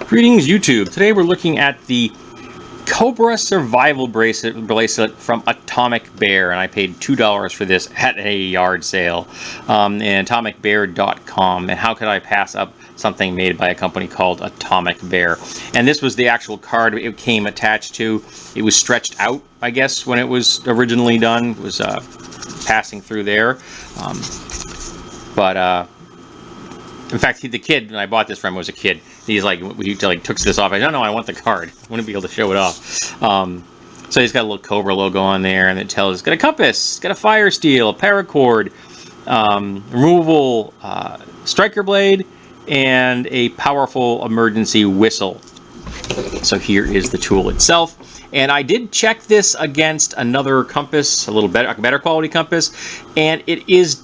Greetings YouTube. Today we're looking at the Cobra survival bracelet from Atomic Bear, and I paid $2 for this at a yard sale in atomicbear.com. And how could I pass up something made by a company called Atomic Bear? And this was the actual card it came attached to. It was stretched out, I guess, when it was originally done. It was passing through there. In fact, the kid, when I bought this from, was a kid. He took this off. I don't know, I want the card. I wouldn't be able to show it off. So he's got a little Cobra logo on there, and it tells it's got a compass, it's got a fire steel, a paracord, removable striker blade, and a powerful emergency whistle. So here is the tool itself. And I did check this against another compass, a better quality compass, and it is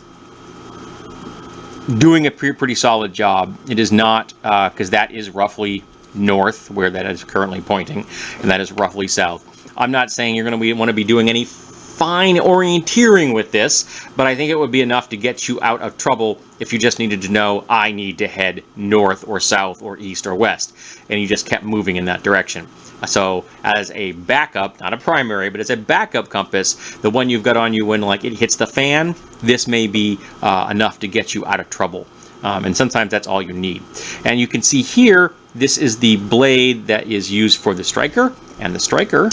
doing a pretty solid job. It is not, because that is roughly north, where that is currently pointing, and that is roughly south. I'm not saying you're going to want to be doing any fine orienteering with this, but I think it would be enough to get you out of trouble if you just needed to know, I need to head north or south or east or west, and you just kept moving in that direction. So as a backup, not a primary, but as a backup compass, the one you've got on you when it hits the fan, this may be enough to get you out of trouble. And sometimes that's all you need. And you can see here, this is the blade that is used for the striker, and the striker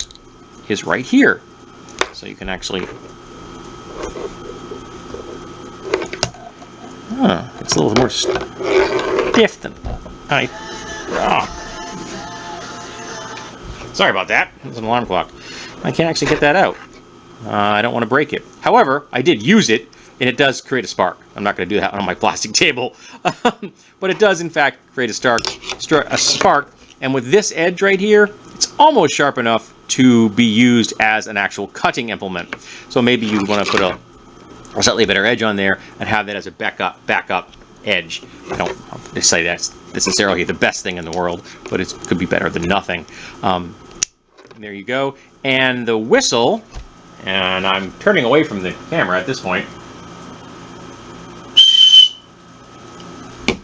is right here. So you can actually, it's a little more stiff than Sorry about that. It's an alarm clock. I can't actually get that out. I don't want to break it. However, I did use it, and it does create a spark. I'm not going to do that on my plastic table. But it does, in fact, create a spark. And with this edge right here, it's almost sharp enough to be used as an actual cutting implement. So maybe you want to put a slightly better edge on there and have that as a backup edge. I don't say that's necessarily the best thing in the world, but it could be better than nothing. There you go. And the whistle, and I'm turning away from the camera at this point.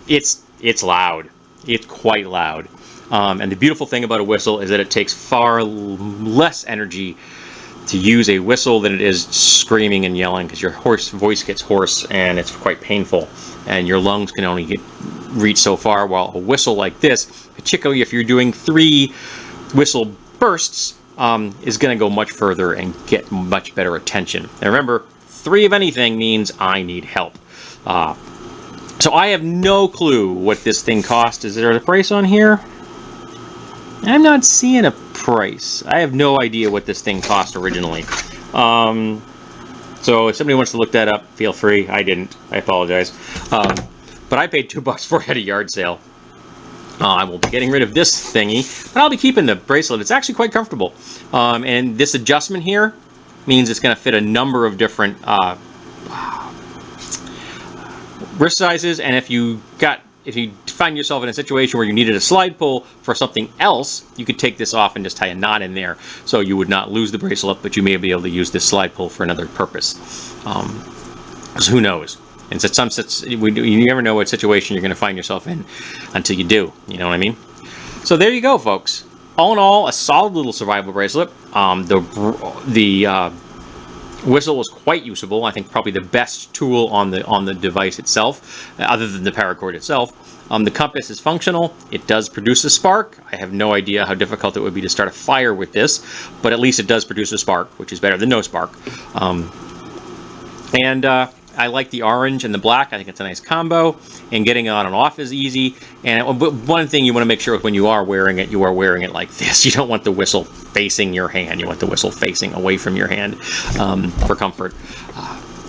It's loud. It's quite loud. And the beautiful thing about a whistle is that it takes far less energy to use a whistle than it is screaming and yelling, because your voice gets hoarse and it's quite painful, and your lungs can only reach so far, while a whistle like this, particularly if you're doing 3 whistle bursts, is going to go much further and get much better attention. And remember, 3 of anything means I need help. So I have no clue what this thing cost. Is there a price on here? I'm not seeing a price. I have no idea what this thing cost originally. So if somebody wants to look that up, feel free. I didn't. I apologize. But I paid $2 for it at a yard sale. I will be getting rid of this thingy, but I'll be keeping the bracelet. It's actually quite comfortable. And this adjustment here means it's going to fit a number of different wrist sizes. And if you find yourself in a situation where you needed a slide pull for something else, you could take this off and just tie a knot in there, so you would not lose the bracelet, but you may be able to use this slide pull for another purpose. Because who knows? And you never know what situation you're going to find yourself in until you do. You know what I mean? So there you go, folks. All in all, a solid little survival bracelet. The whistle was quite usable. I think probably the best tool on the device itself, other than the paracord itself. The compass is functional. It does produce a spark. I have no idea how difficult it would be to start a fire with this, but at least it does produce a spark, which is better than no spark. I like the orange and the black. I think it's a nice combo, and getting it on and off is easy. And one thing you want to make sure when you are wearing it like this. You don't want the whistle facing your hand. You want the whistle facing away from your hand for comfort.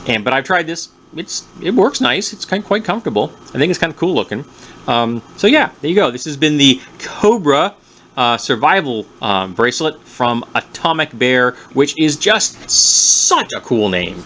But I've tried this. It works nice. It's quite comfortable. I think it's kind of cool looking. So yeah, there you go. This has been the Cobra survival bracelet from Atomic Bear, which is just such a cool name.